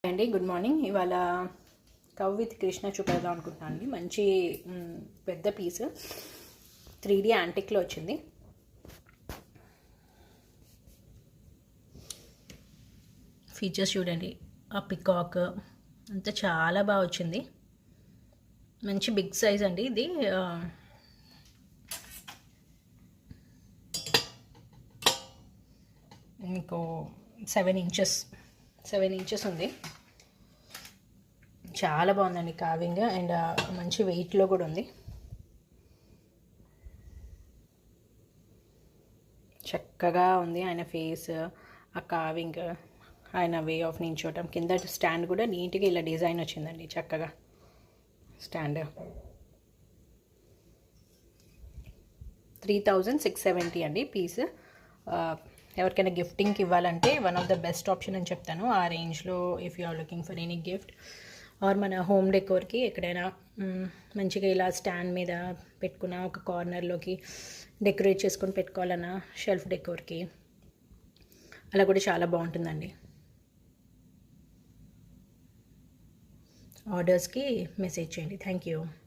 అండి good morning. ఇవాళ కవ్ with Krishna చూపెడదాం అనుకుంటున్నాను అండి. మంచి పెద్ద పీస్ 3D యాంటిక్లో వచ్చింది. ఫీచర్స్ చూడండి, ఆ పికాక్ అంతా చాలా బాగా వచ్చింది. మంచి బిగ్ సైజ్ అండి ఇది. మీకు 7 ఇంచెస్ ఉంది. చాలా బాగుందండి కార్వింగ్, అండ్ మంచి వెయిట్లో కూడా ఉంది. చక్కగా ఉంది ఆయన ఫేస్, ఆ కార్వింగ్, ఆయన వే ఆఫ్ నించోవటం. కింద స్టాండ్ కూడా నీట్గా ఇలా డిజైన్ వచ్చిందండి. చక్కగా స్టాండ్ 3670 అండి పీస్. ఎవరికైనా గిఫ్టింగ్కి ఇవ్వాలంటే one of the best option అని చెప్తాను ఆ రేంజ్లో. If you are looking for any gift or మన హోమ్ డెకోర్కి ఎక్కడైనా మంచిగా ఇలా స్టాండ్ మీద పెట్టుకున్న ఒక కార్నర్లోకి డెకరేట్ చేసుకొని పెట్టుకోవాలన్నా షెల్ఫ్ డెకోర్కి అలా కూడా చాలా బాగుంటుందండి. ఆర్డర్స్కి మెసేజ్ చేయండి. Thank you.